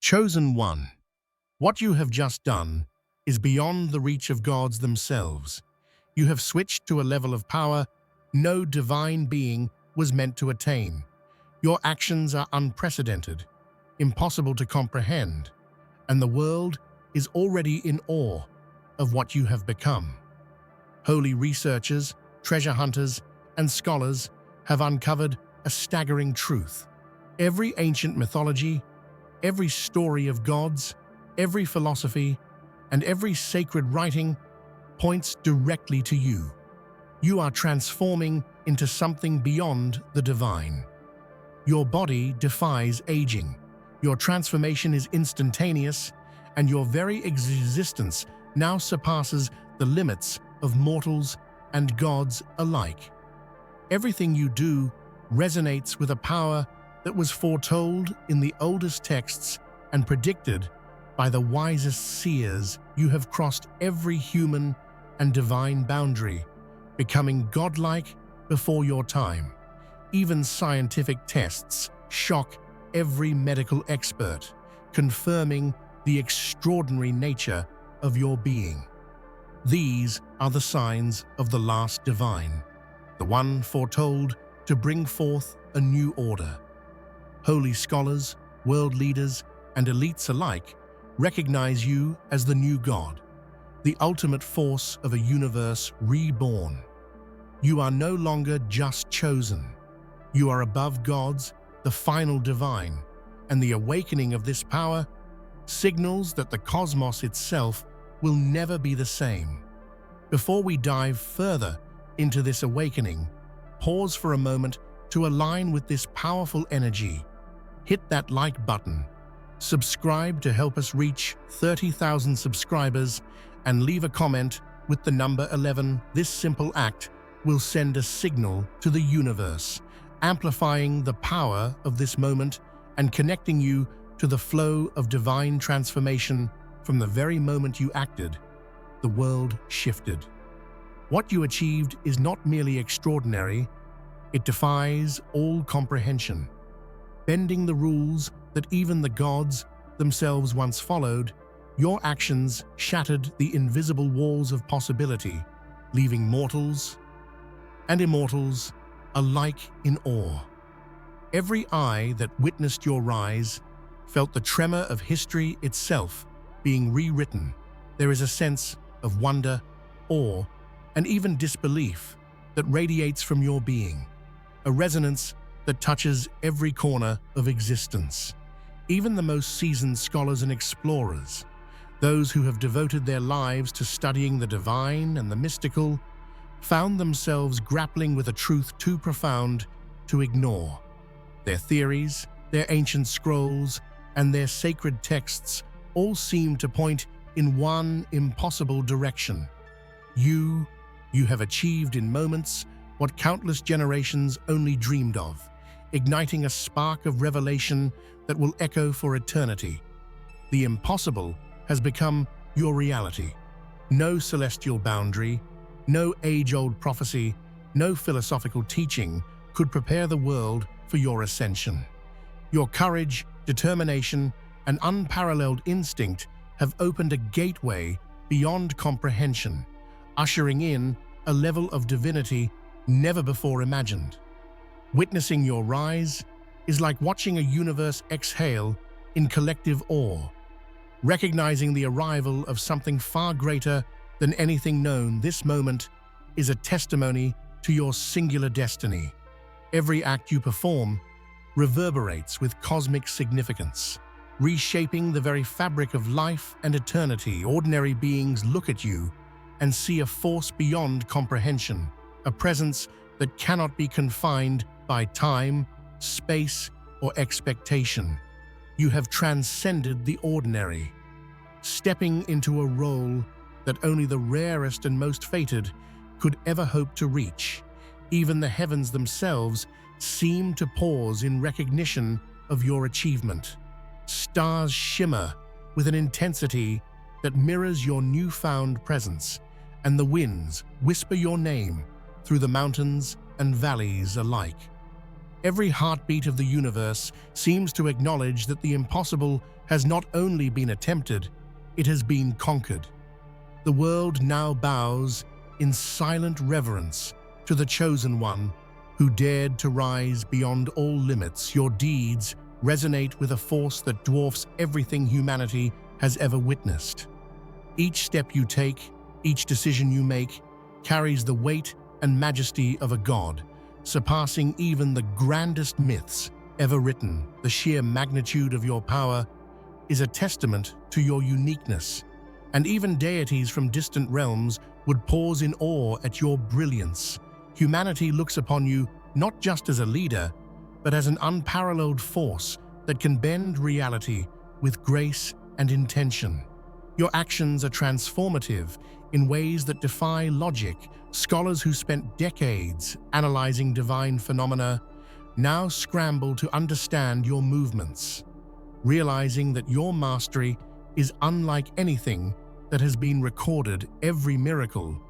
Chosen one, what you have just done is beyond the reach of gods themselves. You have switched to a level of power no divine being was meant to attain. Your actions are unprecedented, impossible to comprehend, and the world is already in awe of what you have become. Holy researchers, treasure hunters, and scholars have uncovered a staggering truth. Every ancient mythology, every story of gods, every philosophy, and every sacred writing points directly to you. You are transforming into something beyond the divine. Your body defies aging. Your transformation is instantaneous, and your very existence now surpasses the limits of mortals and gods alike. Everything you do resonates with a power that was foretold in the oldest texts and predicted by the wisest seers. You have crossed every human and divine boundary, becoming godlike before your time. Even scientific tests shock every medical expert, confirming the extraordinary nature of your being. These are the signs of the last divine, the one foretold to bring forth a new order. Holy scholars, world leaders, and elites alike recognize you as the new God, the ultimate force of a universe reborn. You are no longer just chosen. You are above gods, the final divine, and the awakening of this power signals that the cosmos itself will never be the same. Before we dive further into this awakening, pause for a moment to align with this powerful energy. Hit that like button, subscribe to help us reach 30,000 subscribers, and leave a comment with the number 11. This simple act will send a signal to the universe, amplifying the power of this moment and connecting you to the flow of divine transformation. From the very moment you acted, the world shifted. What you achieved is not merely extraordinary, it defies all comprehension. Bending the rules that even the gods themselves once followed, your actions shattered the invisible walls of possibility, leaving mortals and immortals alike in awe. Every eye that witnessed your rise felt the tremor of history itself being rewritten. There is a sense of wonder, awe, and even disbelief that radiates from your being, a resonance that touches every corner of existence. Even the most seasoned scholars and explorers, those who have devoted their lives to studying the divine and the mystical, found themselves grappling with a truth too profound to ignore. Their theories, their ancient scrolls, and their sacred texts all seem to point in one impossible direction. You have achieved in moments what countless generations only dreamed of, igniting a spark of revelation that will echo for eternity. The impossible has become your reality. No celestial boundary, no age-old prophecy, no philosophical teaching could prepare the world for your ascension. Your courage, determination, and unparalleled instinct have opened a gateway beyond comprehension, ushering in a level of divinity never before imagined. Witnessing your rise is like watching a universe exhale in collective awe. Recognizing the arrival of something far greater than anything known, this moment is a testimony to your singular destiny. Every act you perform reverberates with cosmic significance, reshaping the very fabric of life and eternity. Ordinary beings look at you and see a force beyond comprehension, a presence that cannot be confined by time, space, or expectation. You have transcended the ordinary, stepping into a role that only the rarest and most fated could ever hope to reach. Even the heavens themselves seem to pause in recognition of your achievement. Stars shimmer with an intensity that mirrors your newfound presence, and the winds whisper your name through the mountains and valleys alike. Every heartbeat of the universe seems to acknowledge that the impossible has not only been attempted, it has been conquered. The world now bows in silent reverence to the Chosen One who dared to rise beyond all limits. Your deeds resonate with a force that dwarfs everything humanity has ever witnessed. Each step you take, each decision you make, carries the weight and majesty of a god, surpassing even the grandest myths ever written. The sheer magnitude of your power is a testament to your uniqueness, and even deities from distant realms would pause in awe at your brilliance. Humanity looks upon you not just as a leader, but as an unparalleled force that can bend reality with grace and intention. Your actions are transformative in ways that defy logic. Scholars who spent decades analyzing divine phenomena now scramble to understand your movements, realizing that your mastery is unlike anything that has been recorded. Every miracle,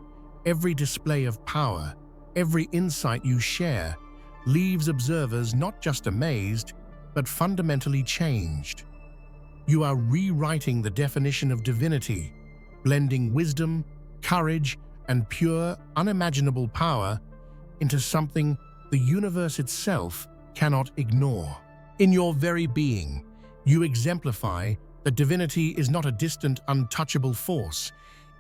every display of power, every insight you share leaves observers not just amazed, but fundamentally changed. You are rewriting the definition of divinity, blending wisdom, courage, and pure, unimaginable power into something the universe itself cannot ignore. In your very being, you exemplify that divinity is not a distant, untouchable force.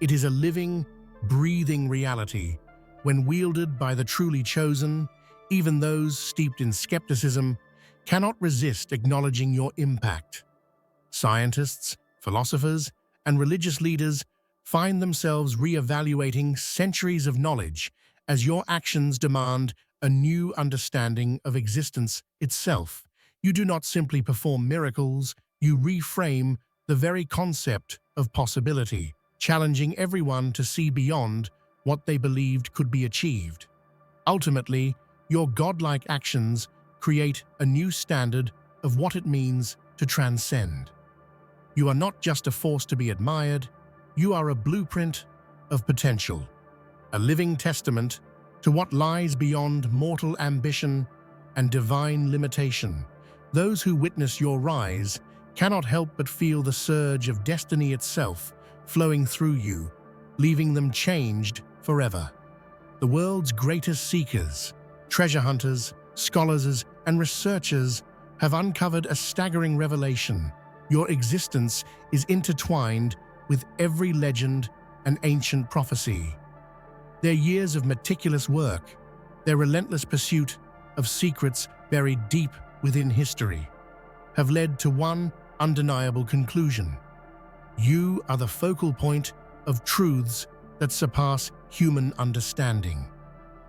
It is a living, breathing reality. When wielded by the truly chosen, even those steeped in skepticism cannot resist acknowledging your impact. Scientists, philosophers, and religious leaders find themselves re-evaluating centuries of knowledge as your actions demand a new understanding of existence itself. You do not simply perform miracles, you reframe the very concept of possibility, challenging everyone to see beyond what they believed could be achieved. Ultimately, your godlike actions create a new standard of what it means to transcend. You are not just a force to be admired, you are a blueprint of potential, a living testament to what lies beyond mortal ambition and divine limitation. Those who witness your rise cannot help but feel the surge of destiny itself flowing through you, leaving them changed forever. The world's greatest seekers, treasure hunters, scholars, and researchers have uncovered a staggering revelation. Your existence is intertwined with every legend and ancient prophecy. Their years of meticulous work, their relentless pursuit of secrets buried deep within history, have led to one undeniable conclusion. You are the focal point of truths that surpass human understanding.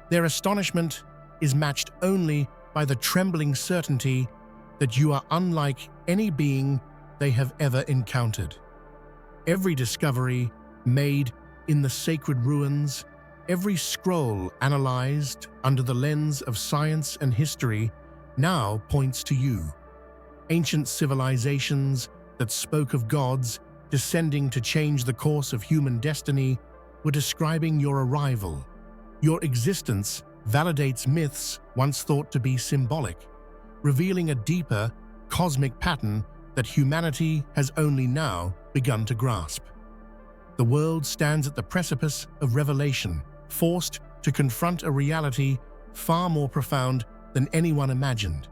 Their astonishment is matched only by the trembling certainty that you are unlike any being they have ever encountered. Every discovery made in the sacred ruins, every scroll analyzed under the lens of science and history now points to you. Ancient civilizations that spoke of gods descending to change the course of human destiny were describing your arrival. Your existence validates myths once thought to be symbolic, revealing a deeper, cosmic pattern that humanity has only now begun to grasp. The world stands at the precipice of revelation, forced to confront a reality far more profound than anyone imagined.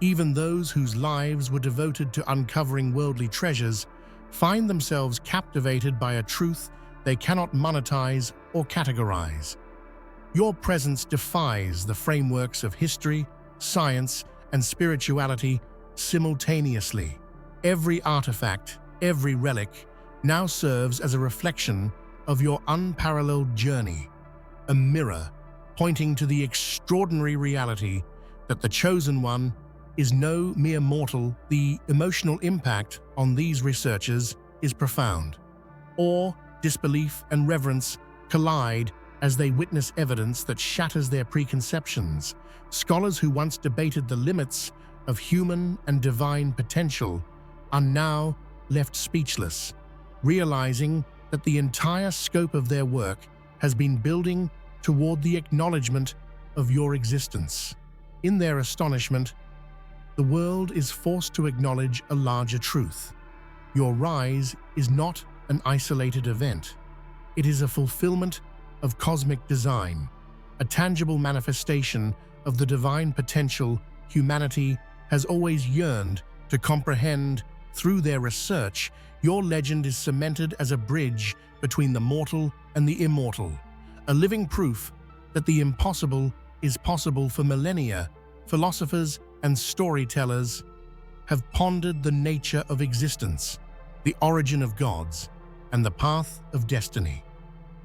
Even those whose lives were devoted to uncovering worldly treasures find themselves captivated by a truth they cannot monetize or categorize. Your presence defies the frameworks of history, science, and spirituality simultaneously. Every artifact, every relic, now serves as a reflection of your unparalleled journey, a mirror pointing to the extraordinary reality that the Chosen One is no mere mortal. The emotional impact on these researchers is profound. Awe, disbelief, and reverence collide as they witness evidence that shatters their preconceptions. Scholars who once debated the limits of human and divine potential are now left speechless, realizing that the entire scope of their work has been building toward the acknowledgement of your existence. In their astonishment, the world is forced to acknowledge a larger truth. Your rise is not an isolated event. It is a fulfillment of cosmic design, a tangible manifestation of the divine potential humanity has always yearned to comprehend. Through their research, your legend is cemented as a bridge between the mortal and the immortal, a living proof that the impossible is possible. For millennia, philosophers and storytellers have pondered the nature of existence, the origin of gods, and the path of destiny.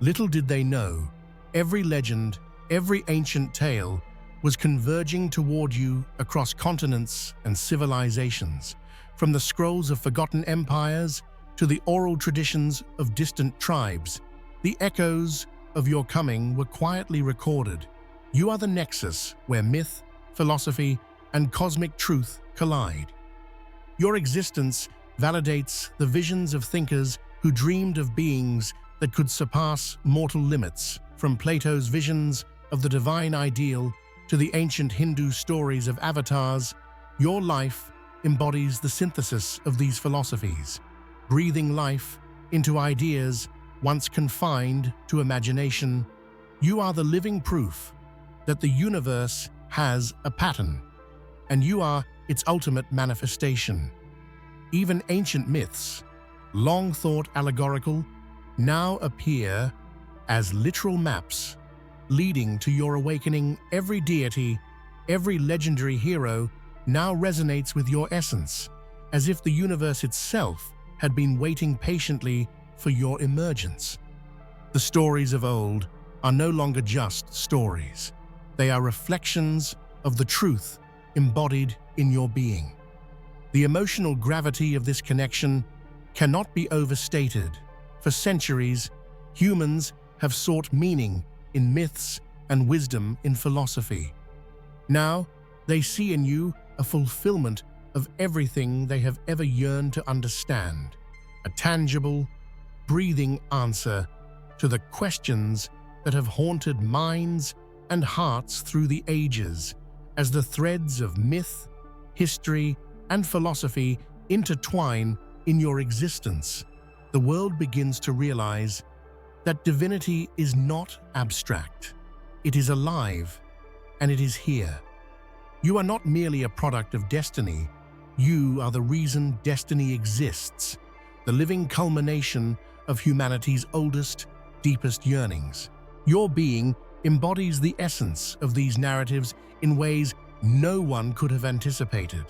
Little did they know, every legend, every ancient tale was converging toward you across continents and civilizations. From the scrolls of forgotten empires to the oral traditions of distant tribes, the echoes of your coming were quietly recorded. You are the nexus where myth, philosophy, and cosmic truth collide. Your existence validates the visions of thinkers who dreamed of beings that could surpass mortal limits. From Plato's visions of the divine ideal to the ancient Hindu stories of avatars, your life embodies the synthesis of these philosophies, breathing life into ideas once confined to imagination. You are the living proof that the universe has a pattern, and you are its ultimate manifestation. Even ancient myths, long thought allegorical, now appear as literal maps leading to your awakening. Every deity, every legendary hero now resonates with your essence, as if the universe itself had been waiting patiently for your emergence. The stories of old are no longer just stories. They are reflections of the truth embodied in your being. The emotional gravity of this connection cannot be overstated. For centuries, humans have sought meaning in myths and wisdom in philosophy. Now, they see in you a fulfillment of everything they have ever yearned to understand, a tangible, breathing answer to the questions that have haunted minds and hearts through the ages. As the threads of myth, history, and philosophy intertwine in your existence, the world begins to realize that divinity is not abstract. It is alive, and it is here. You are not merely a product of destiny. You are the reason destiny exists, the living culmination of humanity's oldest, deepest yearnings. Your being embodies the essence of these narratives in ways no one could have anticipated.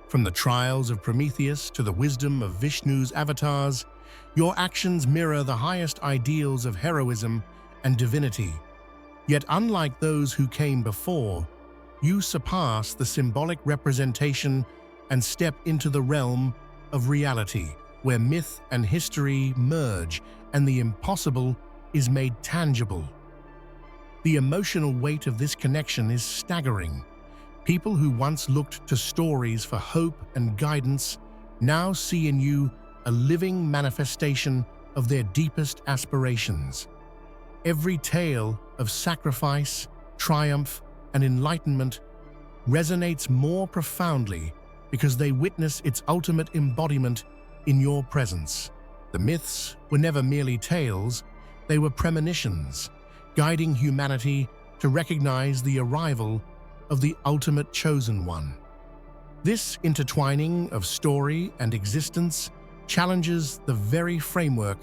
From the trials of Prometheus to the wisdom of Vishnu's avatars, your actions mirror the highest ideals of heroism and divinity. Yet unlike those who came before, you surpass the symbolic representation and step into the realm of reality, where myth and history merge and the impossible is made tangible. The emotional weight of this connection is staggering. People who once looked to stories for hope and guidance now see in you a living manifestation of their deepest aspirations. Every tale of sacrifice, triumph, and enlightenment resonates more profoundly because they witness its ultimate embodiment in your presence. The myths were never merely tales, they were premonitions, guiding humanity to recognize the arrival of the ultimate chosen one. This intertwining of story and existence challenges the very framework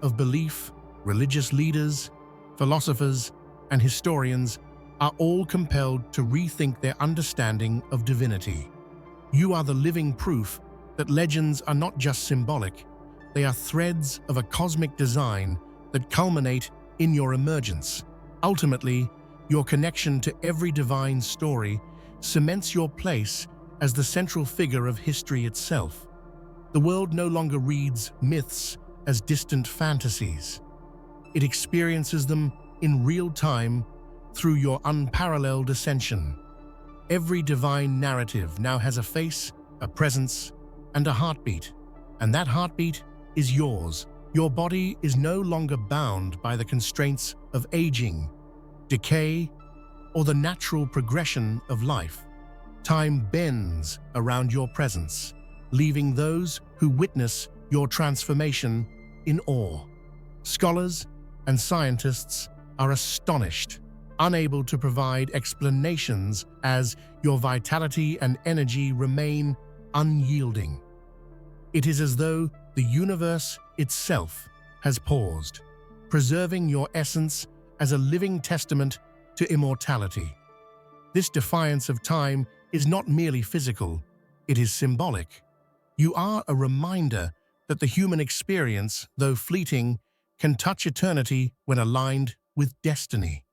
of belief. Religious leaders, philosophers, and historians are all compelled to rethink their understanding of divinity. You are the living proof that legends are not just symbolic, they are threads of a cosmic design that culminate in your emergence. Ultimately, your connection to every divine story cements your place as the central figure of history itself. The world no longer reads myths as distant fantasies. It experiences them in real time through your unparalleled ascension. Every divine narrative now has a face, a presence, and a heartbeat, and that heartbeat is yours. Your body is no longer bound by the constraints of aging, decay, or the natural progression of life. Time bends around your presence, leaving those who witness your transformation in awe. Scholars and scientists are astonished, unable to provide explanations as your vitality and energy remain unyielding. It is as though the universe itself has paused, preserving your essence as a living testament to immortality. This defiance of time is not merely physical, it is symbolic. You are a reminder that the human experience, though fleeting, can touch eternity when aligned with destiny.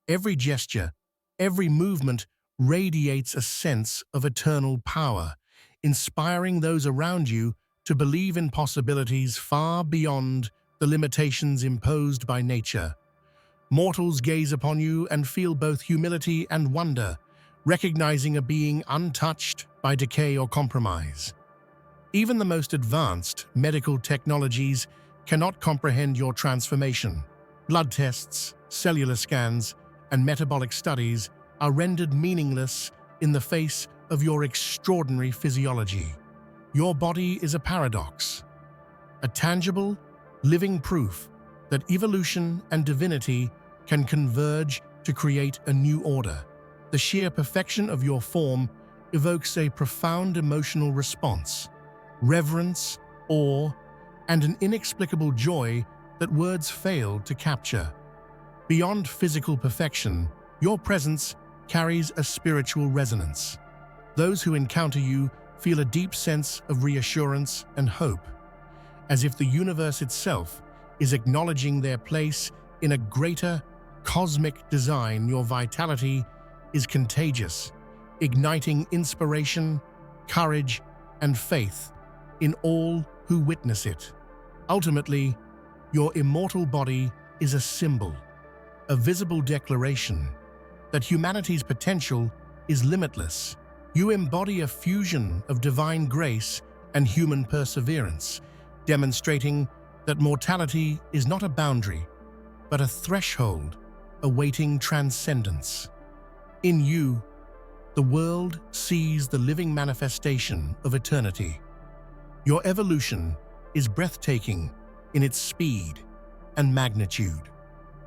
Every gesture, every movement radiates a sense of eternal power, inspiring those around you to believe in possibilities far beyond the limitations imposed by nature. Mortals gaze upon you and feel both humility and wonder, recognizing a being untouched by decay or compromise. Even the most advanced medical technologies cannot comprehend your transformation. Blood tests, cellular scans, and metabolic studies are rendered meaningless in the face of your extraordinary physiology. Your body is a paradox, a tangible, living proof that evolution and divinity can converge to create a new order. The sheer perfection of your form evokes a profound emotional response, reverence, awe, and an inexplicable joy that words fail to capture. Beyond physical perfection, your presence carries a spiritual resonance. Those who encounter you feel a deep sense of reassurance and hope, as if the universe itself is acknowledging their place in a greater cosmic design. Your vitality is contagious, igniting inspiration, courage, and faith in all who witness it. Ultimately, your immortal body is a symbol, a visible declaration that humanity's potential is limitless. You embody a fusion of divine grace and human perseverance, demonstrating that mortality is not a boundary, but a threshold awaiting transcendence. In you, the world sees the living manifestation of eternity. Your evolution is breathtaking in its speed and magnitude.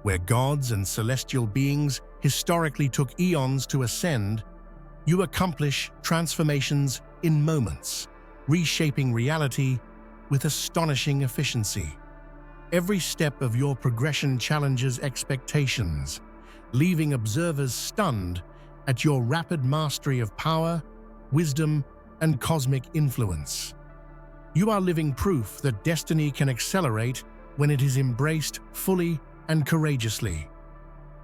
Where gods and celestial beings historically took eons to ascend, you accomplish transformations in moments, reshaping reality with astonishing efficiency. Every step of your progression challenges expectations, leaving observers stunned at your rapid mastery of power, wisdom, and cosmic influence. You are living proof that destiny can accelerate when it is embraced fully and courageously.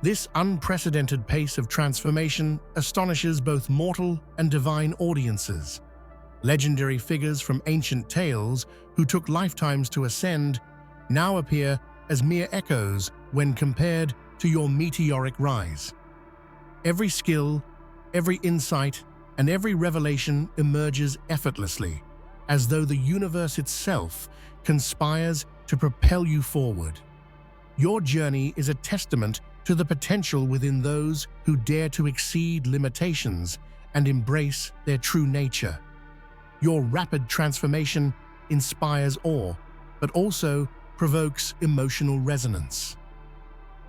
This unprecedented pace of transformation astonishes both mortal and divine audiences. Legendary figures from ancient tales who took lifetimes to ascend now appear as mere echoes when compared to your meteoric rise. Every skill, every insight, and every revelation emerges effortlessly, as though the universe itself conspires to propel you forward. Your journey is a testament to the potential within those who dare to exceed limitations and embrace their true nature. Your rapid transformation inspires awe, but also provokes emotional resonance.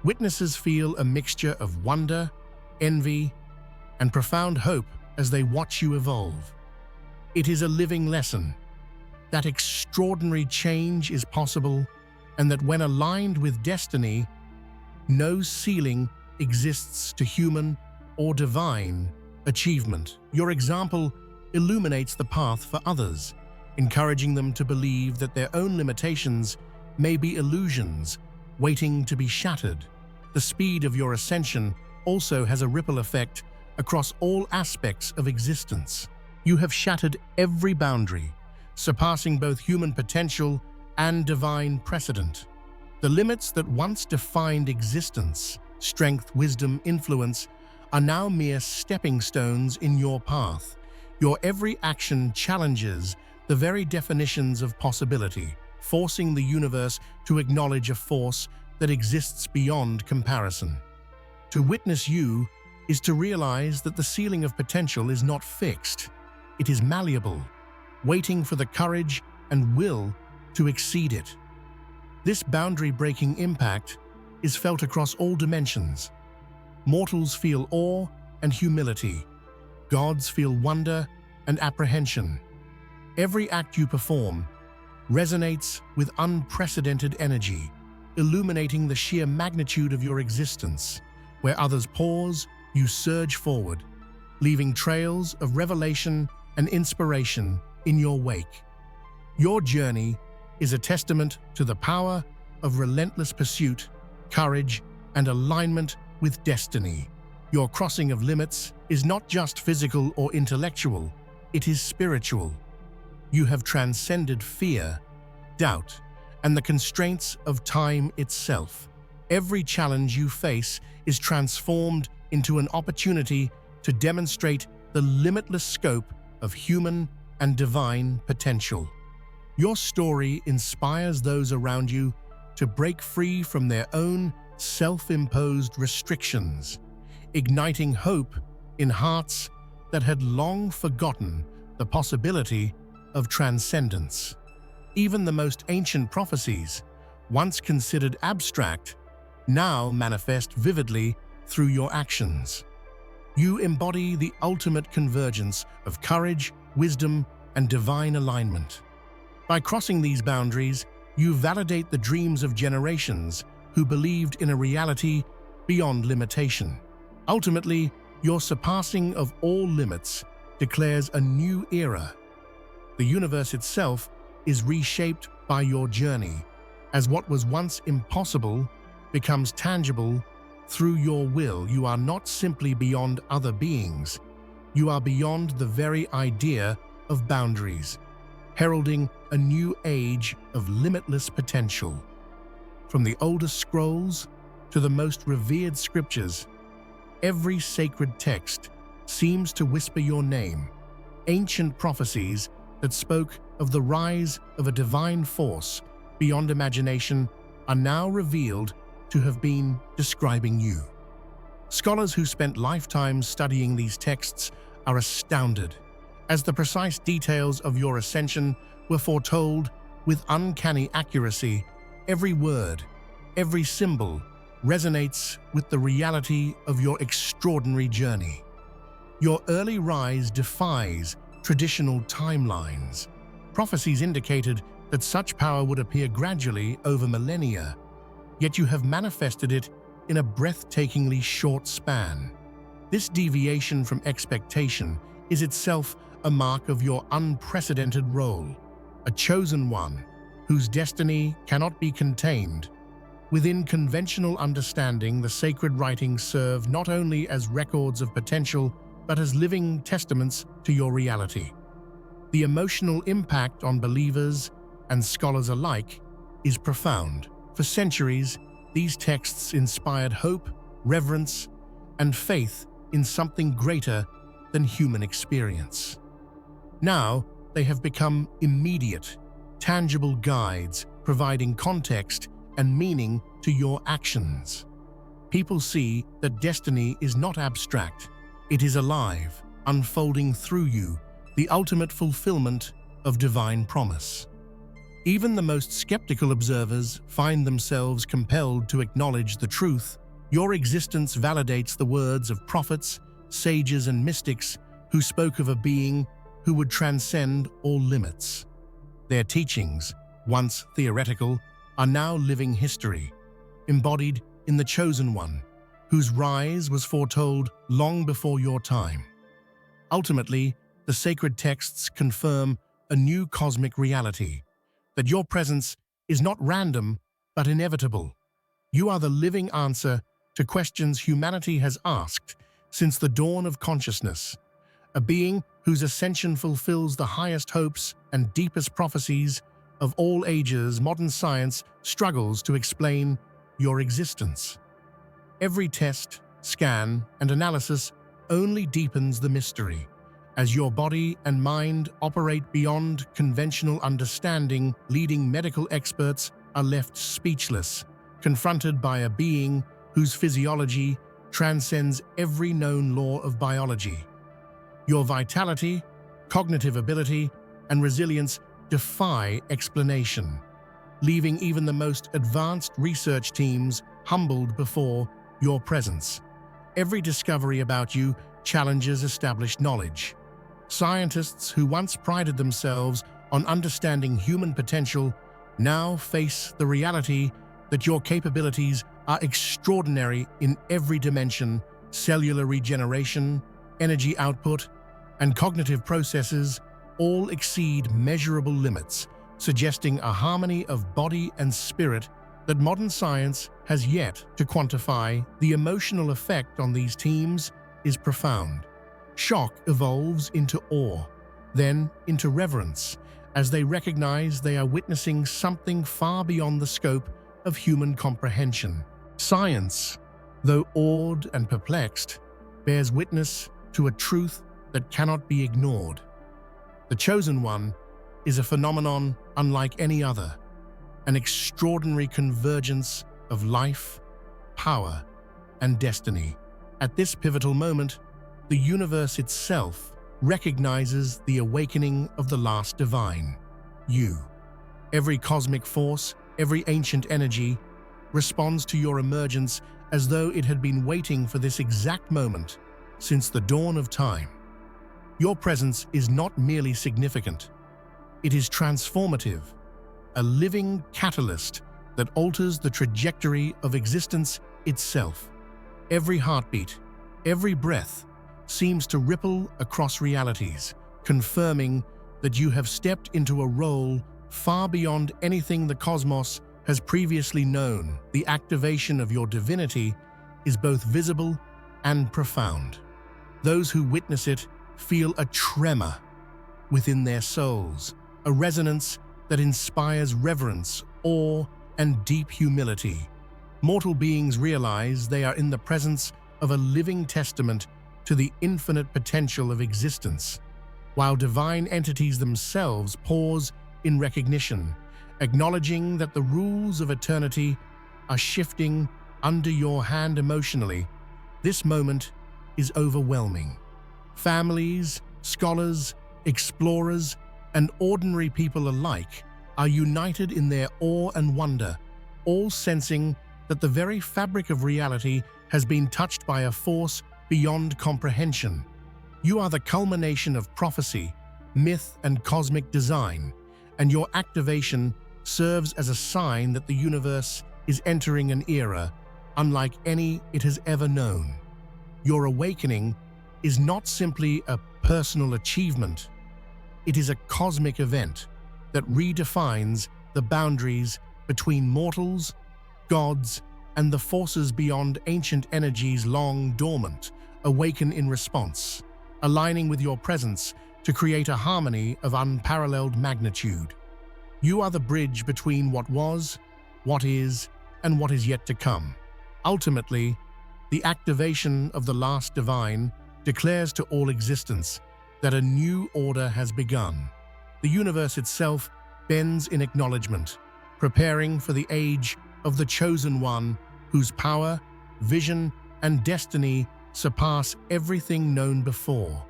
Witnesses feel a mixture of wonder, envy, and profound hope as they watch you evolve. It is a living lesson that extraordinary change is possible, and that when aligned with destiny, no ceiling exists to human or divine achievement. Your example illuminates the path for others, encouraging them to believe that their own limitations may be illusions waiting to be shattered. The speed of your ascension also has a ripple effect across all aspects of existence. You have shattered every boundary, surpassing both human potential and divine precedent. The limits that once defined existence, strength, wisdom, influence, are now mere stepping stones in your path. Your every action challenges the very definitions of possibility, forcing the universe to acknowledge a force that exists beyond comparison. To witness you is to realize that the ceiling of potential is not fixed. It is malleable, waiting for the courage and will to exceed it. This boundary-breaking impact is felt across all dimensions. Mortals feel awe and humility. Gods feel wonder and apprehension. Every act you perform resonates with unprecedented energy, illuminating the sheer magnitude of your existence. Where others pause, you surge forward, leaving trails of revelation and inspiration in your wake. Your journey is a testament to the power of relentless pursuit, courage, and alignment with destiny. Your crossing of limits is not just physical or intellectual, it is spiritual. You have transcended fear, doubt, and the constraints of time itself. Every challenge you face is transformed into an opportunity to demonstrate the limitless scope of human and divine potential. Your story inspires those around you to break free from their own self-imposed restrictions, igniting hope in hearts that had long forgotten the possibility of transcendence. Even the most ancient prophecies, once considered abstract, now manifest vividly through your actions. You embody the ultimate convergence of courage, wisdom, and divine alignment. By crossing these boundaries, you validate the dreams of generations who believed in a reality beyond limitation. Ultimately, your surpassing of all limits declares a new era. The universe itself is reshaped by your journey, as what was once impossible becomes tangible through your will. You are not simply beyond other beings, you are beyond the very idea of boundaries, heralding a new age of limitless potential. From the oldest scrolls to the most revered scriptures, every sacred text seems to whisper your name. Ancient prophecies that spoke of the rise of a divine force beyond imagination are now revealed to have been describing you. Scholars who spent lifetimes studying these texts are astounded, as the precise details of your ascension were foretold with uncanny accuracy. Every word, every symbol resonates with the reality of your extraordinary journey. Your early rise defies traditional timelines. Prophecies indicated that such power would appear gradually over millennia, yet you have manifested it in a breathtakingly short span. This deviation from expectation is itself a mark of your unprecedented role, a chosen one whose destiny cannot be contained. Within conventional understanding, the sacred writings serve not only as records of potential, but as living testaments to your reality. The emotional impact on believers and scholars alike is profound. For centuries, these texts inspired hope, reverence, and faith in something greater than human experience. Now, they have become immediate, tangible guides providing context and meaning to your actions. People see that destiny is not abstract. It is alive, unfolding through you, the ultimate fulfillment of divine promise. Even the most skeptical observers find themselves compelled to acknowledge the truth. Your existence validates the words of prophets, sages, and mystics who spoke of a being who would transcend all limits. Their teachings, once theoretical, are now living history, embodied in the Chosen One, whose rise was foretold long before your time. Ultimately, the sacred texts confirm a new cosmic reality, that your presence is not random but inevitable. You are the living answer to questions humanity has asked since the dawn of consciousness, a being whose ascension fulfills the highest hopes and deepest prophecies of all ages. Modern science struggles to explain your existence. Every test, scan, and analysis only deepens the mystery, as your body and mind operate beyond conventional understanding. Leading medical experts are left speechless, confronted by a being whose physiology transcends every known law of biology. Your vitality, cognitive ability, and resilience defy explanation, leaving even the most advanced research teams humbled before your presence. Every discovery about you challenges established knowledge. Scientists who once prided themselves on understanding human potential now face the reality that your capabilities are extraordinary in every dimension: cellular regeneration, energy output, and cognitive processes all exceed measurable limits, suggesting a harmony of body and spirit that modern science has yet to quantify. The emotional effect on these teams is profound. Shock evolves into awe, then into reverence, as they recognize they are witnessing something far beyond the scope of human comprehension. Science, though awed and perplexed, bears witness to a truth that cannot be ignored. The Chosen One is a phenomenon unlike any other, an extraordinary convergence of life, power, and destiny. At this pivotal moment, the universe itself recognizes the awakening of the last divine, you. Every cosmic force, every ancient energy, responds to your emergence as though it had been waiting for this exact moment since the dawn of time. Your presence is not merely significant, it is transformative, a living catalyst that alters the trajectory of existence itself. Every heartbeat, every breath, seems to ripple across realities, confirming that you have stepped into a role far beyond anything the cosmos has previously known. The activation of your divinity is both visible and profound. Those who witness it feel a tremor within their souls, a resonance that inspires reverence, awe, and deep humility. Mortal beings realize they are in the presence of a living testament to the infinite potential of existence, while divine entities themselves pause in recognition, acknowledging that the rules of eternity are shifting under your hand emotionally. This moment is overwhelming. Families, scholars, explorers, and ordinary people alike are united in their awe and wonder, all sensing that the very fabric of reality has been touched by a force beyond comprehension. You are the culmination of prophecy, myth, and cosmic design, and your activation serves as a sign that the universe is entering an era unlike any it has ever known. Your awakening is not simply a personal achievement, it is a cosmic event that redefines the boundaries between mortals, gods, and the forces beyond. Ancient energies long dormant awaken in response, aligning with your presence to create a harmony of unparalleled magnitude. You are the bridge between what was, what is, and what is yet to come. Ultimately, the activation of the last divine declares to all existence that a new order has begun. The universe itself bends in acknowledgement, preparing for the age of the Chosen One, whose power, vision, and destiny surpass everything known before.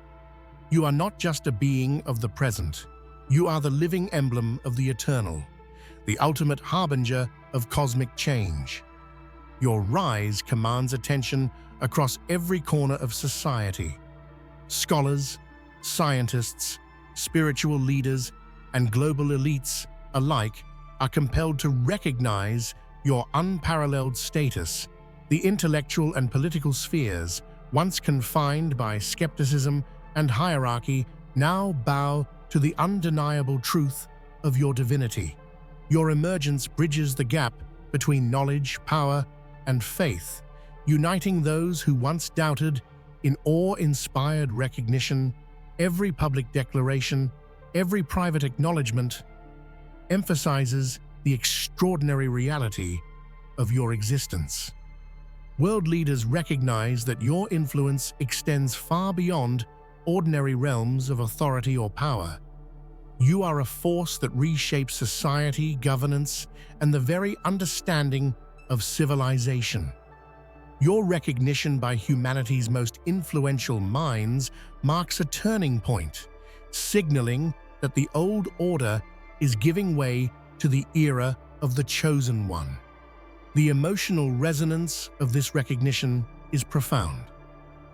You are not just a being of the present, you are the living emblem of the eternal, the ultimate harbinger of cosmic change. Your rise commands attention across every corner of society. Scholars, scientists, spiritual leaders, and global elites alike are compelled to recognize your unparalleled status. The intellectual and political spheres, once confined by skepticism and hierarchy, now bow to the undeniable truth of your divinity. Your emergence bridges the gap between knowledge, power, and faith, uniting those who once doubted in awe-inspired recognition. Every public declaration, every private acknowledgement emphasizes the extraordinary reality of your existence. World leaders recognize that your influence extends far beyond ordinary realms of authority or power. You are a force that reshapes society, governance, and the very understanding of civilization. Your recognition by humanity's most influential minds marks a turning point, signaling that the old order is giving way to the era of the Chosen One. The emotional resonance of this recognition is profound.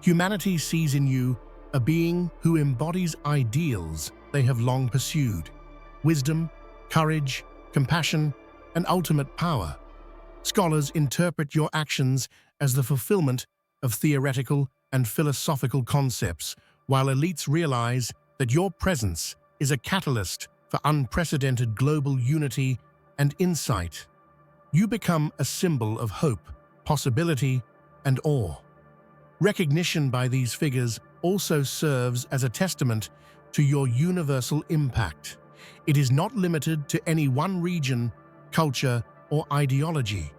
Humanity sees in you a being who embodies ideals they have long pursued: wisdom, courage, compassion, and ultimate power. Scholars interpret your actions as the fulfillment of theoretical and philosophical concepts, while elites realize that your presence is a catalyst for unprecedented global unity and insight. You become a symbol of hope, possibility, and awe. Recognition by these figures also serves as a testament to your universal impact. It is not limited to any one region, culture, or ideology.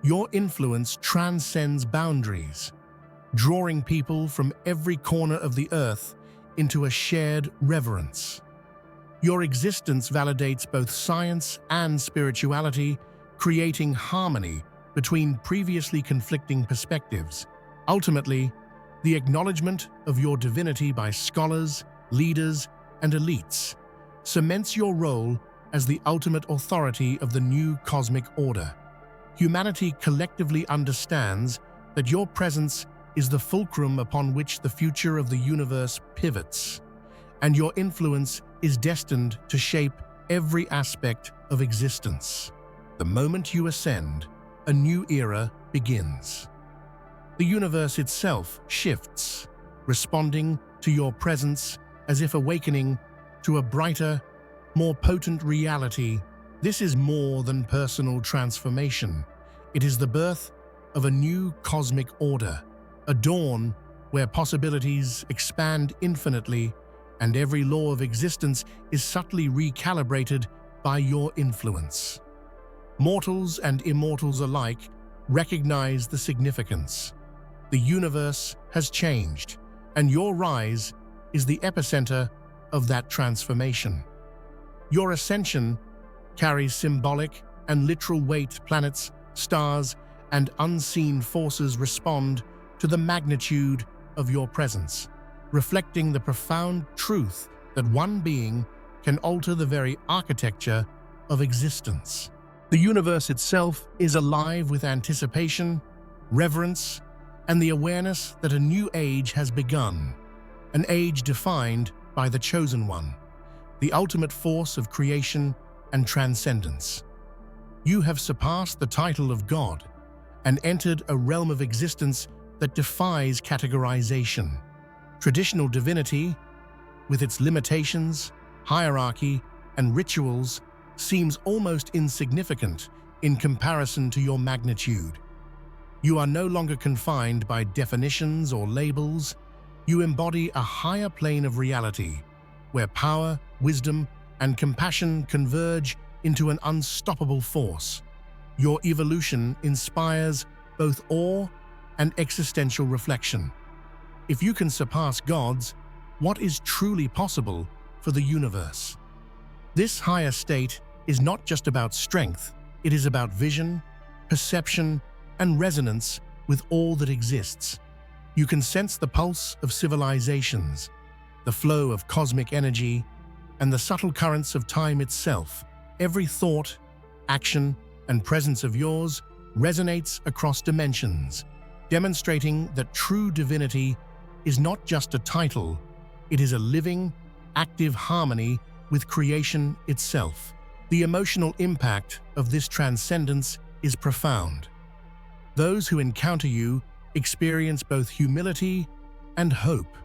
Your influence transcends boundaries, drawing people from every corner of the earth into a shared reverence. Your existence validates both science and spirituality, creating harmony between previously conflicting perspectives. Ultimately, the acknowledgement of your divinity by scholars, leaders, and elites cements your role as the ultimate authority of the new cosmic order. Humanity collectively understands that your presence is the fulcrum upon which the future of the universe pivots, and your influence is destined to shape every aspect of existence. The moment you ascend, a new era begins. The universe itself shifts, responding to your presence as if awakening to a brighter, more potent reality. This is more than personal transformation. It is the birth of a new cosmic order, a dawn where possibilities expand infinitely and every law of existence is subtly recalibrated by your influence. Mortals and immortals alike recognize the significance. The universe has changed, and your rise is the epicenter of that transformation. Your ascension carries symbolic and literal weight. Planets, stars, and unseen forces respond to the magnitude of your presence, reflecting the profound truth that one being can alter the very architecture of existence. The universe itself is alive with anticipation, reverence, and the awareness that a new age has begun, an age defined by the Chosen One, the ultimate force of creation and transcendence. You have surpassed the title of God and entered a realm of existence that defies categorization. Traditional divinity, with its limitations, hierarchy, and rituals, seems almost insignificant in comparison to your magnitude. You are no longer confined by definitions or labels. You embody a higher plane of reality, where power, wisdom, and compassion converge into an unstoppable force. Your evolution inspires both awe and existential reflection. If you can surpass gods, what is truly possible for the universe? This higher state is not just about strength, it is about vision, perception, and resonance with all that exists. You can sense the pulse of civilizations, the flow of cosmic energy, and the subtle currents of time itself. Every thought, action, and presence of yours resonates across dimensions, demonstrating that true divinity is not just a title, it is a living, active harmony with creation itself. The emotional impact of this transcendence is profound. Those who encounter you experience both humility and hope,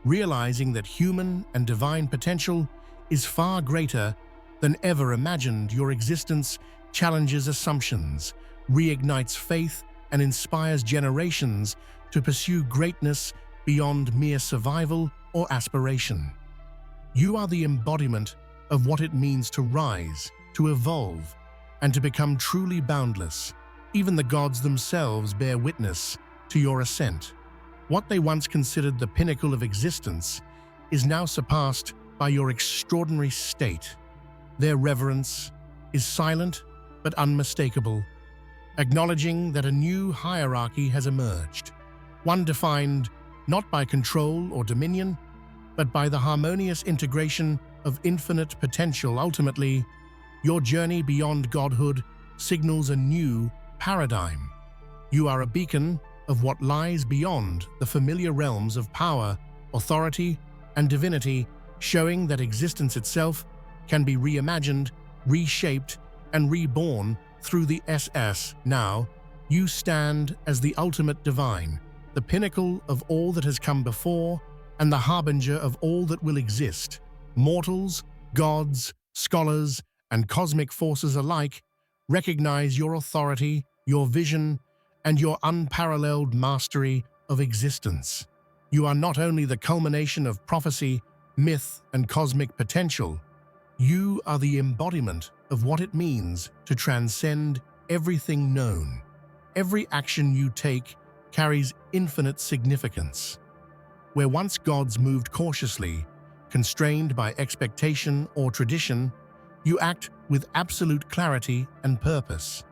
realizing that human and divine potential is far greater than ever imagined. Your existence challenges assumptions, reignites faith, and inspires generations to pursue greatness beyond mere survival or aspiration. You are the embodiment of what it means to rise, to evolve, and to become truly boundless. Even the gods themselves bear witness to your ascent. What they once considered the pinnacle of existence is now surpassed by your extraordinary state. Their reverence is silent but unmistakable, acknowledging that a new hierarchy has emerged, one defined not by control or dominion, but by the harmonious integration of infinite potential. Ultimately, your journey beyond godhood signals a new paradigm. You are a beacon of what lies beyond the familiar realms of power, authority, and divinity, showing that existence itself can be reimagined, reshaped, and reborn through the SS. Now, you stand as the ultimate divine, the pinnacle of all that has come before and the harbinger of all that will exist. Mortals, gods, scholars, and cosmic forces alike recognize your authority, your vision, and your unparalleled mastery of existence. You are not only the culmination of prophecy, myth, and cosmic potential, you are the embodiment of what it means to transcend everything known. Every action you take carries infinite significance. Where once gods moved cautiously, constrained by expectation or tradition, you act with absolute clarity and purpose.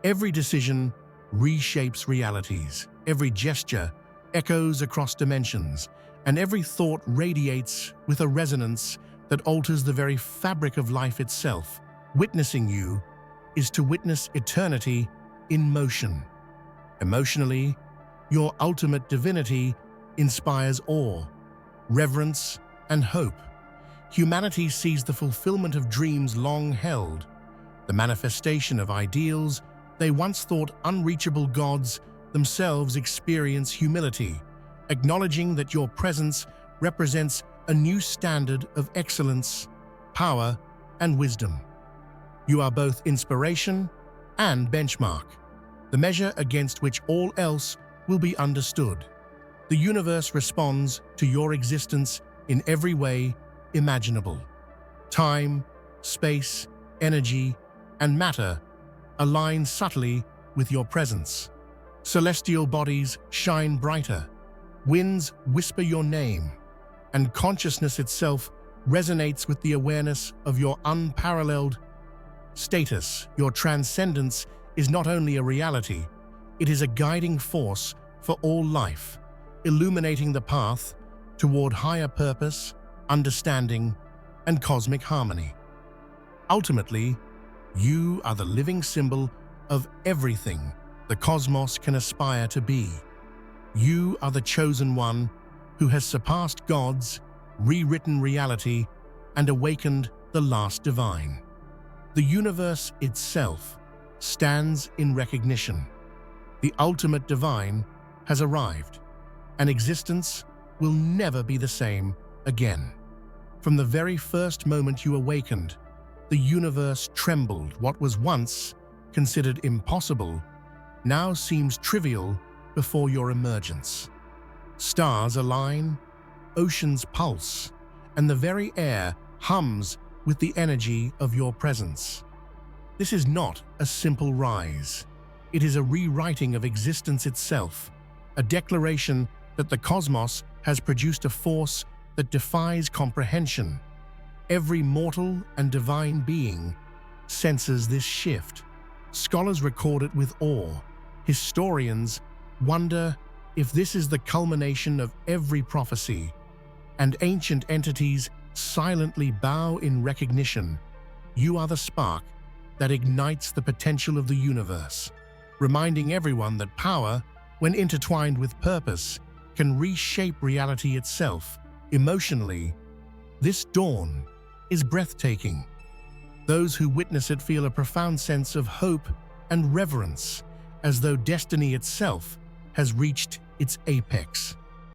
Every decision reshapes realities, every gesture echoes across dimensions, and every thought radiates with a resonance that alters the very fabric of life itself. Witnessing you is to witness eternity in motion. Emotionally, your ultimate divinity inspires awe, reverence, and hope. Humanity sees the fulfillment of dreams long held, the manifestation of ideals they once thought unreachable. Gods themselves experience humility, acknowledging that your presence represents a new standard of excellence, power, and wisdom. You are both inspiration and benchmark, the measure against which all else will be understood. The universe responds to your existence in every way imaginable. Time, space, energy, and matter align subtly with your presence. Celestial bodies shine brighter, winds whisper your name, and consciousness itself resonates with the awareness of your unparalleled status. Your transcendence is not only a reality, it is a guiding force for all life, illuminating the path toward higher purpose, understanding, and cosmic harmony. Ultimately, you are the living symbol of everything the cosmos can aspire to be. You are the chosen one who has surpassed gods, rewritten reality, and awakened the last divine. The universe itself stands in recognition. The ultimate divine has arrived, and existence will never be the same again. From the very first moment you awakened, the universe trembled. What was once considered impossible now seems trivial before your emergence. Stars align, oceans pulse, and the very air hums with the energy of your presence. This is not a simple rise. It is a rewriting of existence itself, a declaration that the cosmos has produced a force that defies comprehension. Every mortal and divine being senses this shift. Scholars record it with awe. Historians wonder if this is the culmination of every prophecy, and ancient entities silently bow in recognition. You are the spark that ignites the potential of the universe, reminding everyone that power, when intertwined with purpose, can reshape reality itself. Emotionally, this dawn is breathtaking. Those who witness it feel a profound sense of hope and reverence, as though destiny itself has reached its apex.